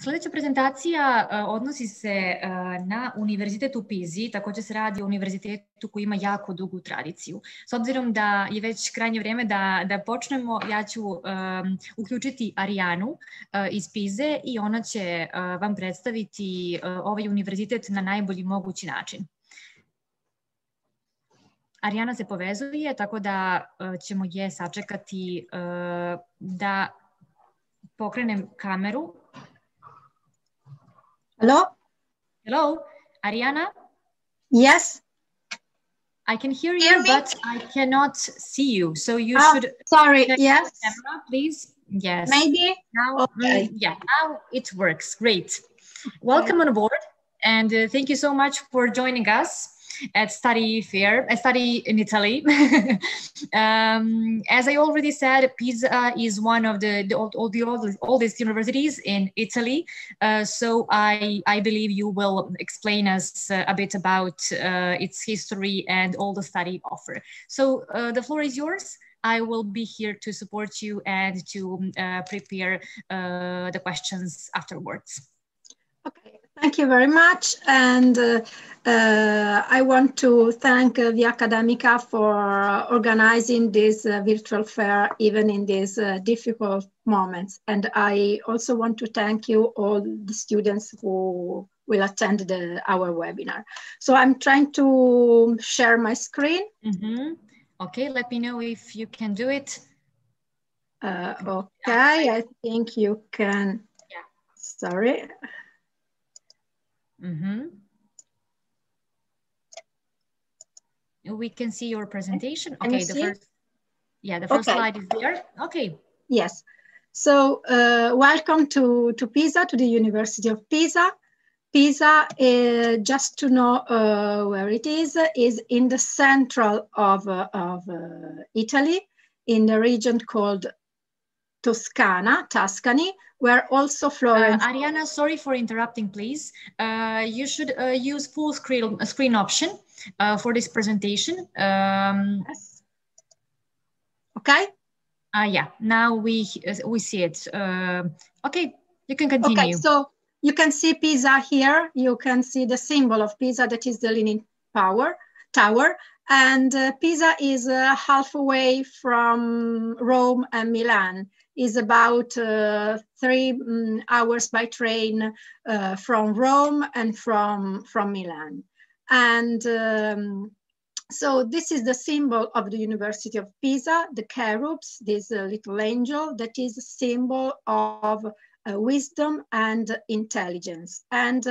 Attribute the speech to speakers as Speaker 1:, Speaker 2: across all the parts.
Speaker 1: Sljedeća prezentacija odnosi se na Univerzitet u Pizi, također se radi o univerzitetu koji ima jako dugu tradiciju. S obzirom da je već krajnje vrijeme da počnemo, ja ću uključiti Arijanu iz Pize i ona će vam predstaviti ovaj univerzitet na najbolji mogući način. Arijana se povezuje, tako da ćemo je sačekati da pokrenem kameru.
Speaker 2: Hello?
Speaker 1: Hello, Ariana?
Speaker 2: Yes.
Speaker 1: I can hear you, but I cannot see you. So you should
Speaker 2: sorry,
Speaker 1: check
Speaker 2: yes.
Speaker 1: the camera, please. Yes.
Speaker 2: Maybe?
Speaker 1: Now,
Speaker 2: okay.
Speaker 1: Yeah, now it works. Great. Welcome on board. And thank you so much for joining us at Study in Italy. As I already said, Pisa is one of the oldest universities in Italy. So I believe you will explain us a bit about its history and all the study offer. So the floor is yours. I will be here to support you and to prepare the questions afterwards.
Speaker 2: Okay, thank you very much. And I want to thank Via Academica for organizing this virtual fair, even in these difficult moments. And I also want to thank you, all the students who will attend our webinar. So I'm trying to share my screen.
Speaker 1: Mm-hmm. Okay, let me know if you can do it.
Speaker 2: Okay, I think you can.
Speaker 1: Yeah.
Speaker 2: Sorry.
Speaker 1: Mm-hmm. We can see your presentation. Okay, the first slide is there. Okay.
Speaker 2: Yes. So welcome to Pisa, to the University of Pisa. Pisa, just to know where it is in the central of Italy, in the region called Tuscany, where also Florence.
Speaker 1: Ariana, sorry for interrupting, please. You should use full screen option for this presentation.
Speaker 2: Yes. Okay.
Speaker 1: Yeah, now we see it. Okay, you can continue.
Speaker 2: Okay, so you can see Pisa here. You can see the symbol of Pisa, that is the Leaning Tower. And Pisa is halfway from Rome and Milan. Is about 3 hours by train from Rome and from Milan. And so this is the symbol of the University of Pisa, the cherubs, this little angel that is a symbol of wisdom and intelligence. And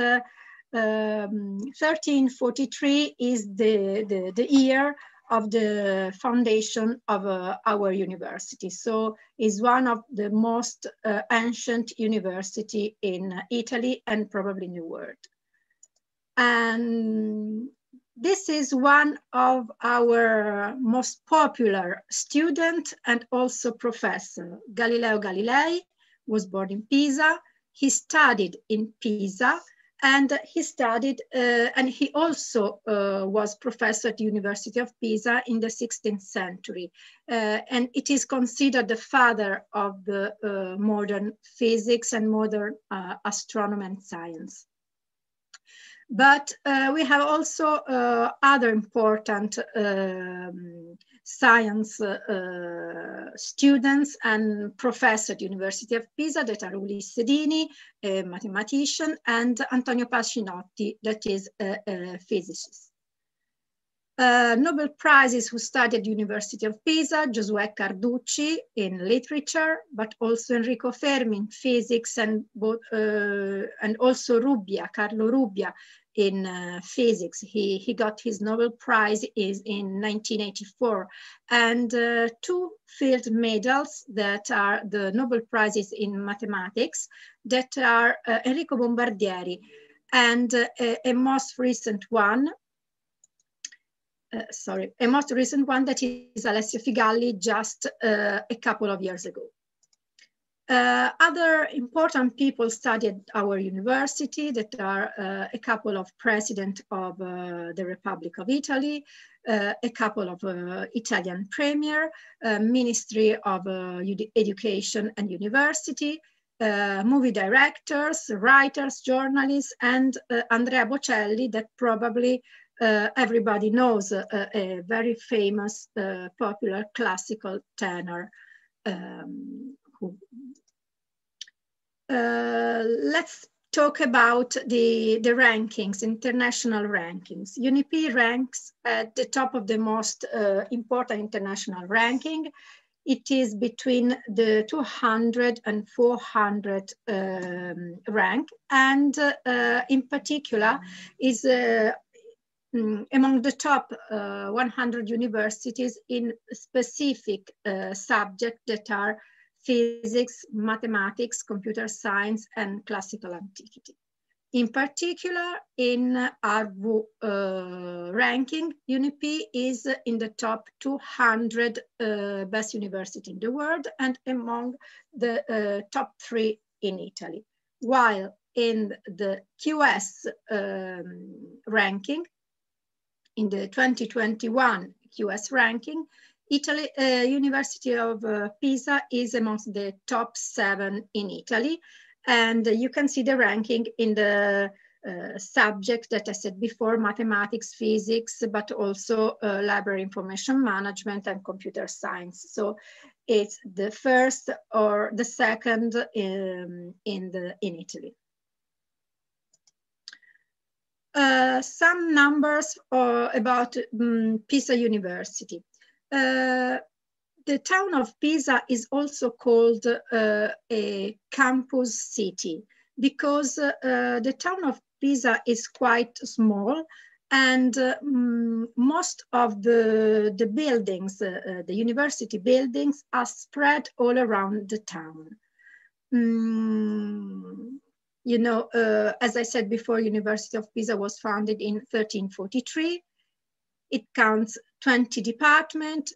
Speaker 2: 1343 is the year of the foundation of our university. So it's one of the most ancient university in Italy and probably in the world. And this is one of our most popular student and also professor. Galileo Galilei was born in Pisa. He studied in Pisa. And he studied, and he also was professor at the University of Pisa in the 16th century. And it is considered the father of the modern physics and modern astronomy and science. But we have also other important science students and professors at the University of Pisa that are Ulisse Dini, a mathematician, and Antonio Pascinotti, that is a physicist. Nobel Prizes who studied at the University of Pisa, Giosuè Carducci in literature, but also Enrico Fermi in physics, and also Carlo Rubbia in physics. He got his Nobel Prize in 1984, and 2 field medals that are the Nobel Prizes in mathematics that are Enrico Bombardieri, and a most recent one that is Alessio Figalli just a couple of years ago. Other important people studied our university that are a couple of presidents of the Republic of Italy, a couple of Italian premier, Ministry of Education and University, movie directors, writers, journalists, and Andrea Bocelli, that probably everybody knows, a very famous, popular classical tenor. Let's talk about the rankings, international rankings. UNIP ranks at the top of the most important international ranking. It is between the 200 and 400 rank, and in particular is among the top 100 universities in specific subjects that are physics, mathematics, computer science, and classical antiquity. In particular, in ARVU ranking, UNIP is in the top 200 best university in the world and among the top 3 in Italy. While in the QS ranking, in the 2021 QS ranking, Italy, University of Pisa is amongst the top 7 in Italy. And you can see the ranking in the subject that I said before, mathematics, physics, but also library information management and computer science. So it's the first or the second in Italy. Some numbers about Pisa University. The town of Pisa is also called a campus city because the town of Pisa is quite small, and most of the buildings, the university buildings, are spread all around the town. You know, as I said before, University of Pisa was founded in 1343. It counts 20 departments,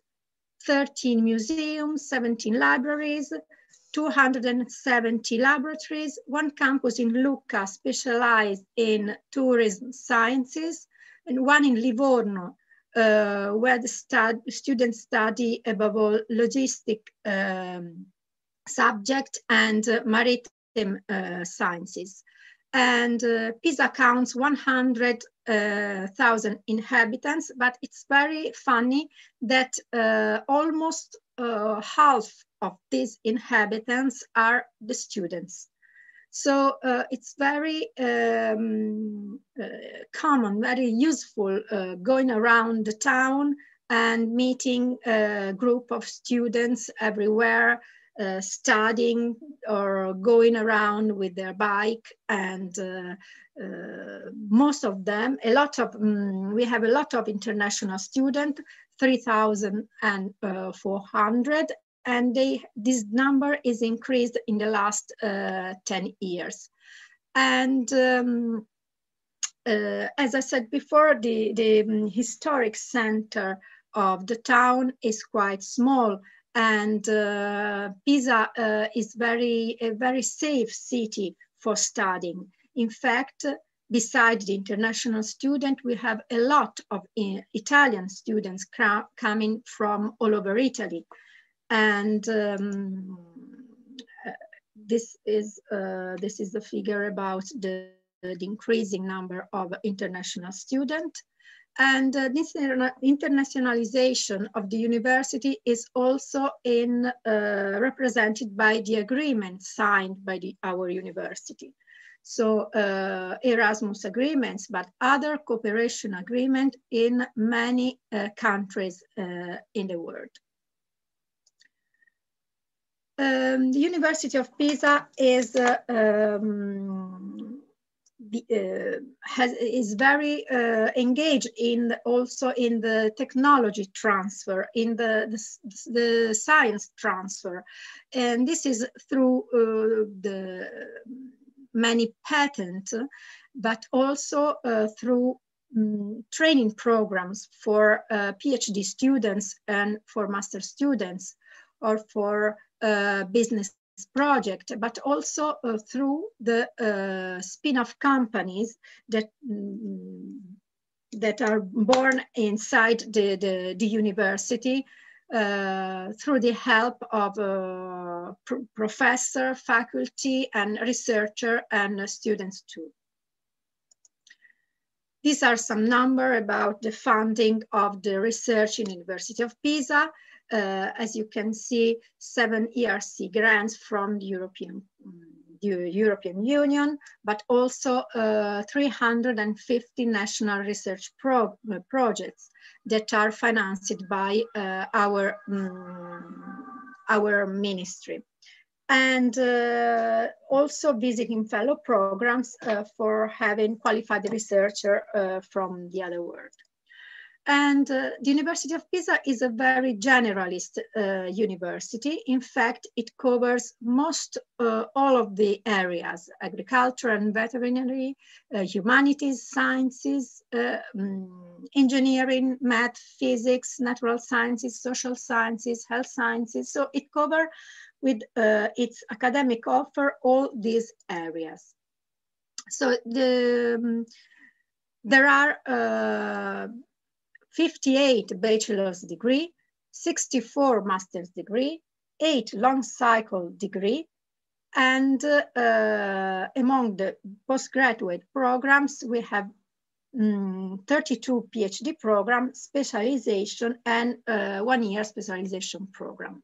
Speaker 2: 13 museums, 17 libraries, 270 laboratories, 1 campus in Lucca specialized in tourism sciences, and 1 in Livorno, where the students study above all logistic subject and maritime sciences. And Pisa counts 100,000 inhabitants, but it's very funny that almost half of these inhabitants are the students. So it's very common, very useful going around the town and meeting a group of students everywhere, studying or going around with their bike. And most of them, we have a lot of international students, 3,400, and this number is increased in the last 10 years. And as I said before, the historic center of the town is quite small, and Pisa is a very safe city for studying. In fact, besides the international student, we have a lot of Italian students coming from all over Italy. And this is the figure about the increasing number of international students. And this internationalization of the university is also represented by the agreement signed by our university. So Erasmus agreements, but other cooperation agreements in many countries in the world. The University of Pisa is very engaged also in the technology transfer, in the science transfer, and this is through the many patents, but also through training programs for PhD students and for master students, or for business project, but also through the spin-off companies that are born inside the university, through the help of professor, faculty, and researcher, and students too. These are some numbers about the funding of the research in University of Pisa. As you can see, 7 ERC grants from the European Union, but also 350 national research projects that are financed by our ministry. And also visiting fellow programs for having qualified researcher from the other world. And the University of Pisa is a very generalist university. In fact, it covers most all of the areas: agriculture and veterinary, humanities, sciences, engineering, math, physics, natural sciences, social sciences, health sciences. So it covers with its academic offer all these areas. So there are 58 bachelor's degree, 64 master's degree, 8 long cycle degree, and among the postgraduate programs, we have 32 PhD program, specialization, and 1 year specialization program.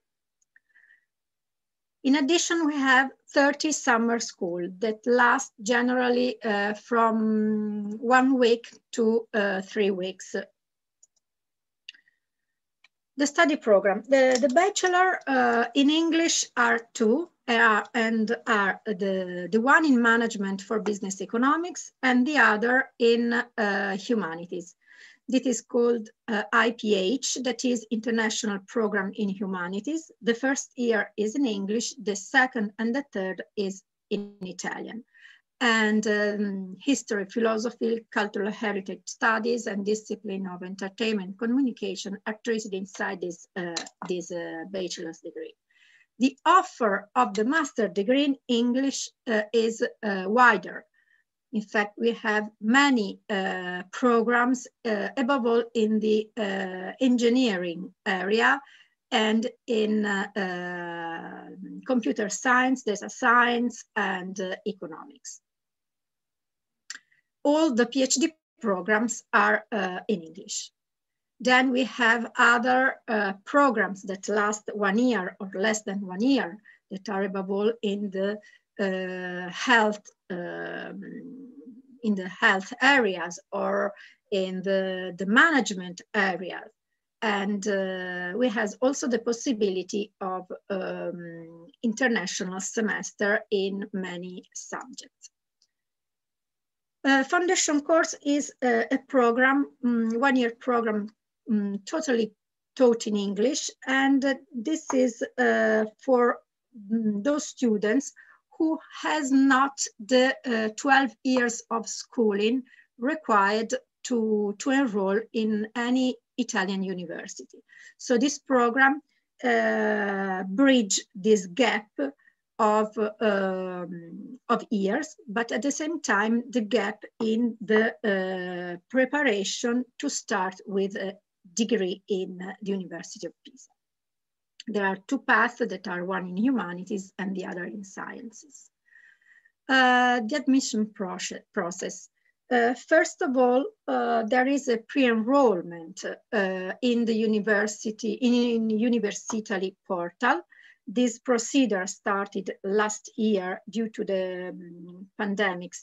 Speaker 2: In addition, we have 30 summer school that last generally from 1 week to 3 weeks. The study program, the bachelor in English are 2, and are the one in management for business economics and the other in humanities. This is called IPH, that is International Program in Humanities. The first year is in English, the second and the third is in Italian. And history, philosophy, cultural heritage studies, and discipline of entertainment communication are treated inside this bachelor's degree. The offer of the master degree in English is wider. In fact, we have many programs, above all in the engineering area and in computer science, data science, and economics. All the PhD programs are in English. Then we have other programs that last 1 year or less than 1 year that are above all in the health areas or in the management areas. And we have also the possibility of international semester in many subjects. Foundation course is a program, 1 year program, totally taught in English. And this is for those students who has not the 12 years of schooling required to enroll in any Italian university. So this program bridge this gap of years, but at the same time, the gap in the preparation to start with a degree in the University of Pisa. There are 2 paths that are one in humanities and the other in sciences. The admission process. First of all, there is a pre-enrollment in the university, in Universitali portal. This procedure started last year due to the pandemic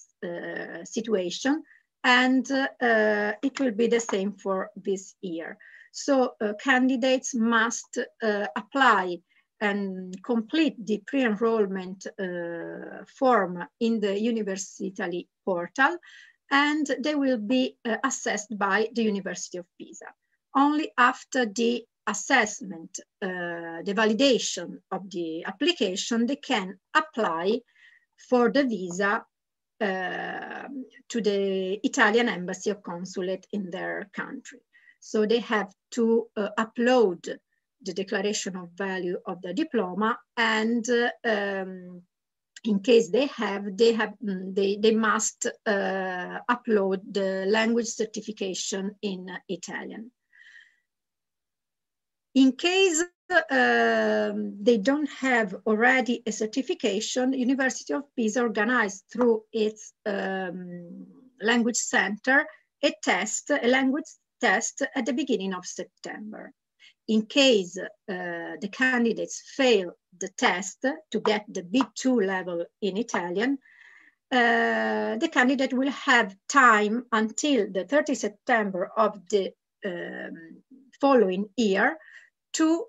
Speaker 2: situation, and it will be the same for this year. So candidates must apply and complete the pre-enrollment form in the Universitali portal, and they will be assessed by the University of Pisa. Only after the assessment, the validation of the application, they can apply for the visa to the Italian embassy or consulate in their country. So they have to upload the declaration of value of the diploma, and in case they must upload the language certification in Italian. In case they don't have already a certification, University of Pisa organized through its language center a language test at the beginning of September. In case the candidates fail the test to get the B2 level in Italian, the candidate will have time until the 30th September of the following year to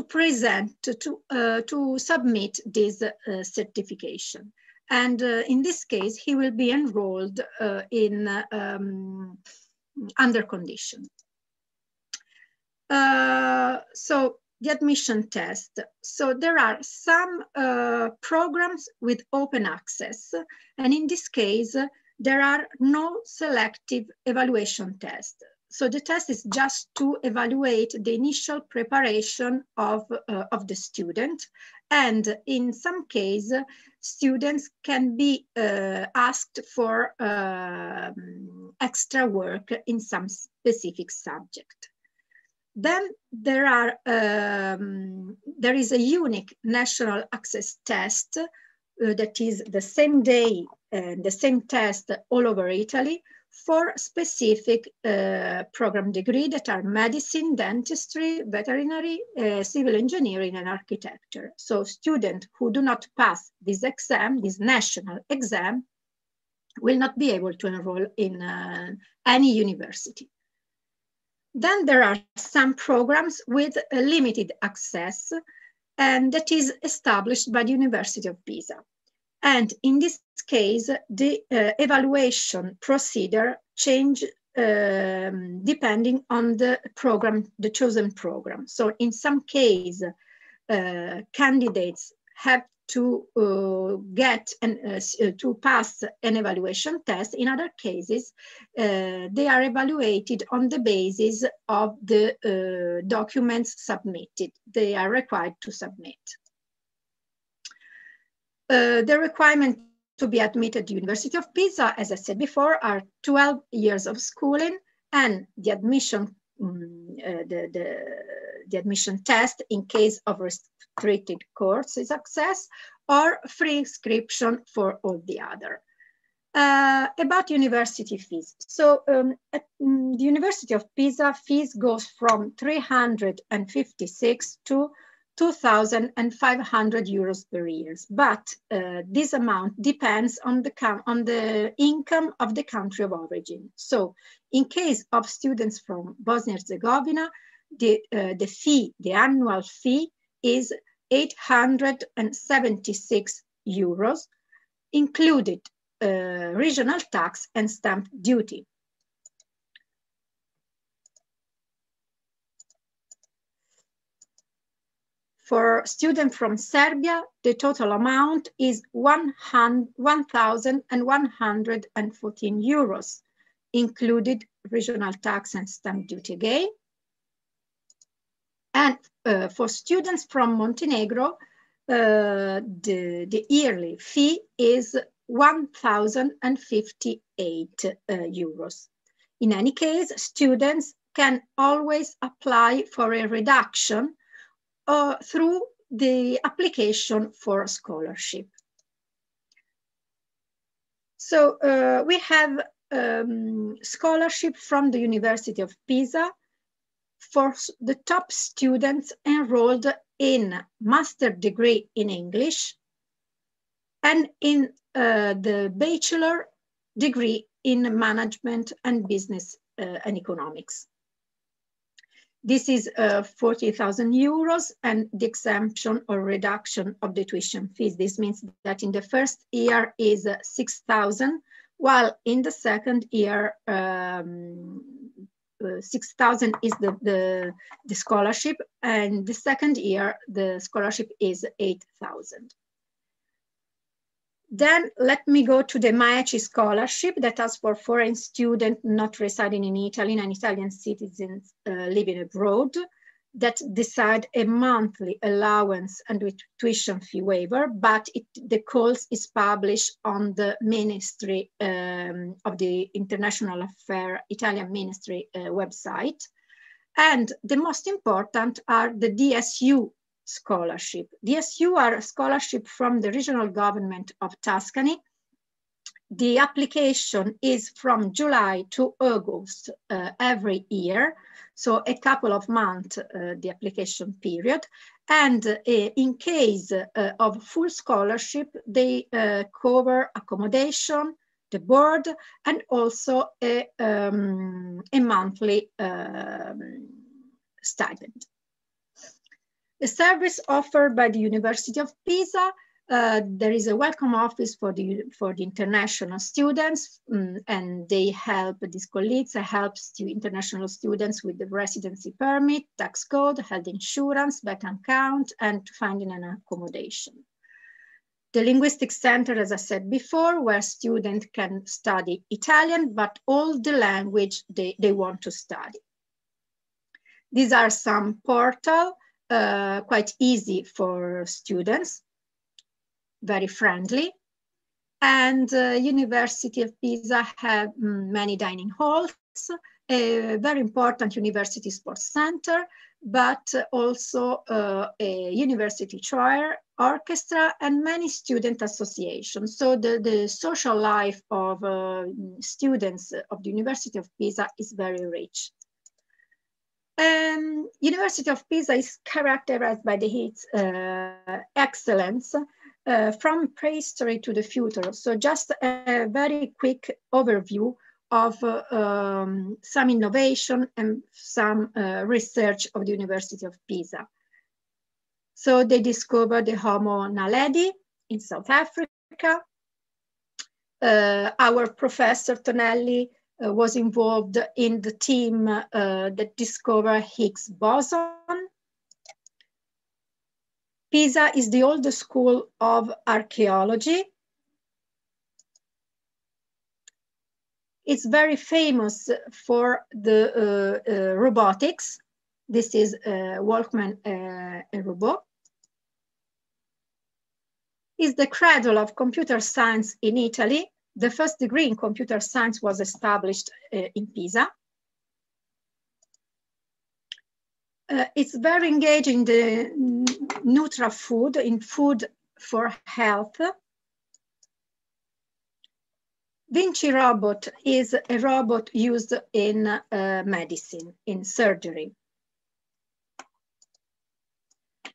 Speaker 2: present, to submit this certification. And in this case, he will be enrolled in under condition. So the admission test. So there are some programs with open access, and in this case, there are no selective evaluation tests. So the test is just to evaluate the initial preparation of the student. And in some case, students can be asked for extra work in some specific subject. Then there is a unique national access test that is the same day and the same test all over Italy for specific program degree that are medicine, dentistry, veterinary, civil engineering, and architecture. So students who do not pass this exam, this national exam, will not be able to enroll in any university. Then there are some programs with a limited access, and that is established by the University of Pisa. And in this case, the evaluation procedure change depending on the program, the chosen program. So in some case, candidates have to get and to pass an evaluation test. In other cases, they are evaluated on the basis of the documents submitted. They are required to submit. The requirement to be admitted to University of Pisa, as I said before, are 12 years of schooling, and the admission the admission test in case of restricted courses access, or free inscription for all the other. About university fees. So at the University of Pisa, fees goes from 356 to 2,500 euros per year. But this amount depends on the income of the country of origin. So in case of students from Bosnia and Herzegovina, the annual fee is 876 euros, included regional tax and stamp duty. For students from Serbia, the total amount is 1,114 euros, included regional tax and stamp duty again. And for students from Montenegro, the yearly fee is 1,058 euros. In any case, students can always apply for a reduction through the application for scholarship. So we have scholarship from the University of Pisa for the top students enrolled in master degree in English and in the bachelor degree in management and business and economics. This is 40,000 euros and the exemption or reduction of the tuition fees. This means that in the first year is 6,000, while in the second year 6,000 is the scholarship, and the second year the scholarship is 8,000. Then let me go to the MAECI scholarship that asks for foreign students not residing in Italy and Italian citizens living abroad, that decide a monthly allowance and with tuition fee waiver, but the calls is published on the Ministry of the International Affairs, Italian Ministry website. And the most important are the DSU scholarship. DSU are a scholarship from the regional government of Tuscany. The application is from July to August every year, so a couple of months, the application period. And in case of full scholarship, they cover accommodation, the board, and also a monthly stipend. The service offered by the University of Pisa, there is a welcome office for the international students, and they help, these colleagues help international students with the residency permit, tax code, health insurance, bank account, and finding an accommodation. The Linguistic Center, as I said before, where students can study Italian, but all the language they want to study. These are some portals, quite easy for students, very friendly. And University of Pisa have many dining halls, a very important university sports center, but also a university choir, orchestra, and many student associations. So the social life of students of the University of Pisa is very rich. University of Pisa is characterized by its excellence from prehistory to the future. So just a very quick overview of some innovation and some research of the University of Pisa. So they discovered the Homo naledi in South Africa. Our professor Tonelli was involved in the team that discovered Higgs boson. Pisa is the oldest school of archaeology. It's very famous for the robotics. This is Walkman, a robot. It's the cradle of computer science in Italy. The first degree in computer science was established in Pisa. It's very engaged in the Nutra-food, in food for health. Vinci robot is a robot used in medicine, in surgery.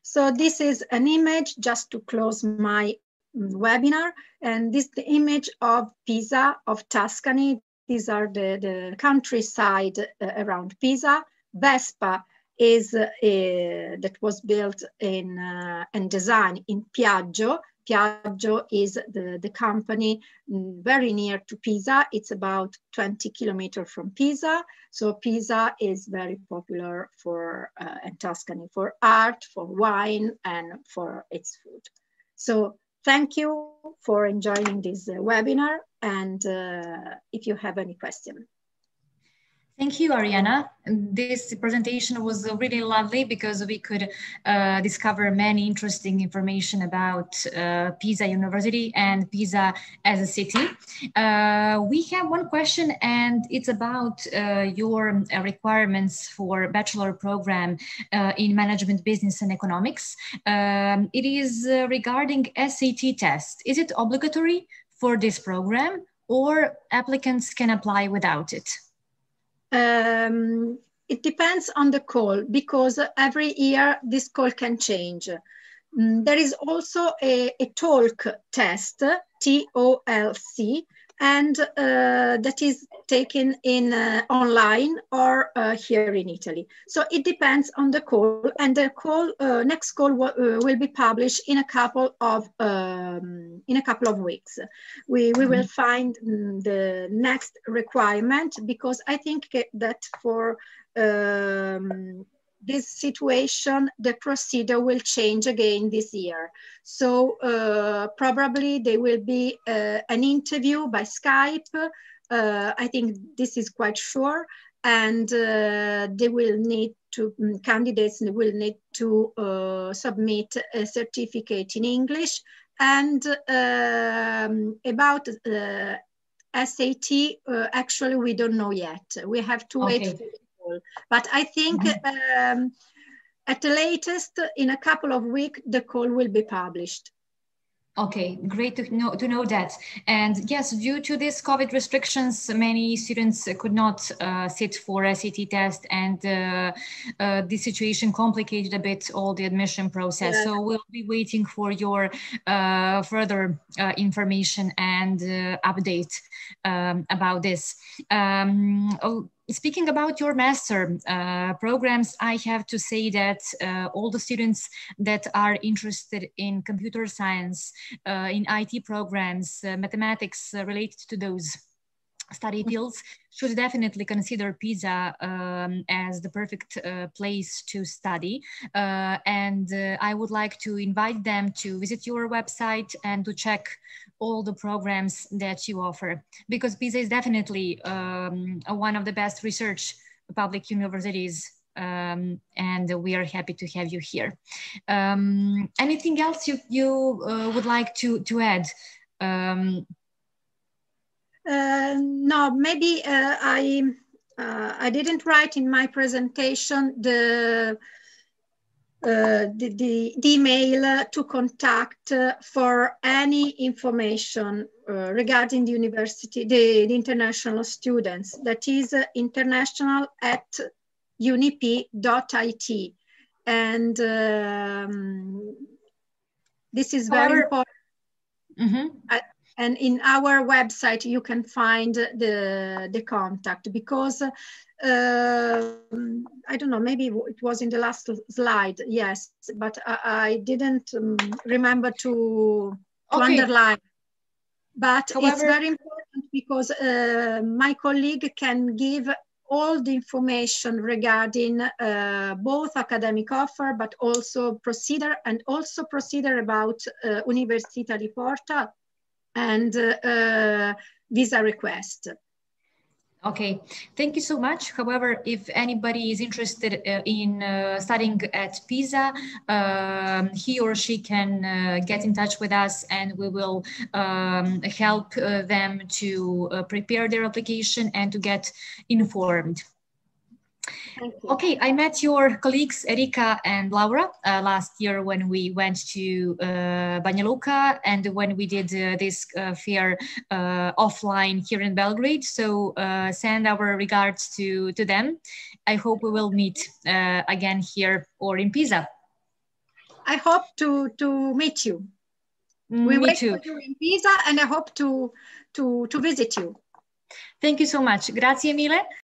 Speaker 2: So this is an image just to close my webinar, and this is the image of Pisa, of Tuscany. These are the countryside around Pisa. Vespa is that was built in and designed in Piaggio. Piaggio is the company very near to Pisa. It's about 20 kilometers from Pisa. So Pisa is very popular for, and Tuscany, for art, for wine, and for its food. So thank you for enjoying this webinar. And if you have any question.
Speaker 1: Thank you, Arianna. This presentation was really lovely because we could discover many interesting information about Pisa University and Pisa as a city. We have one question, and it's about your requirements for bachelor program in management, business, and economics. It is regarding SAT test. Is it obligatory for this program, or applicants can apply without it?
Speaker 2: It depends on the call, because every year this call can change. There is also a TOLC test, TOLC, and that is taken in online or here in Italy. So it depends on the call, and the call next call will be published in a couple of weeks. We will find the next requirement, because I think that for this situation, the procedure will change again this year. So probably there will be an interview by Skype. I think this is quite sure. And they will need to, candidates will need to submit a certificate in English. And about SAT, actually, we don't know yet. We have to wait for the call. possible. But I think at the latest, in a couple of weeks, the call will be published.
Speaker 1: Okay, great to know that. And yes, due to these COVID restrictions, many students could not sit for SAT test, and the situation complicated a bit all the admission process. Yeah. So we'll be waiting for your further information and update about this. Speaking about your master programs, I have to say that all the students that are interested in computer science, in IT programs, mathematics related to those study fields should definitely consider Pisa as the perfect place to study. And I would like to invite them to visit your website and to check all the programs that you offer, because Pisa is definitely one of the best research public universities, and we are happy to have you here. Anything else you would like to add?
Speaker 2: No, maybe I didn't write in my presentation the email to contact for any information regarding the university, the international students. That is international@unip.it. And this is very important. And in our website, you can find the contact, because I don't know, maybe it was in the last slide, yes, but I didn't remember to underline. But it's very important, because my colleague can give all the information regarding both academic offer, but also procedure, and also procedure about Università Porta and visa request.
Speaker 1: Okay, thank you so much. However, if anybody is interested in studying at Pisa, he or she can get in touch with us, and we will help them to prepare their application and to get informed. Okay, I met your colleagues Erika and Laura last year when we went to Banja Luka, and when we did this fair offline here in Belgrade. So send our regards to them. I hope we will meet again here or in Pisa.
Speaker 2: I hope to meet you. We wait for you in Pisa, and I hope to visit you.
Speaker 1: Thank you so much. Grazie mille.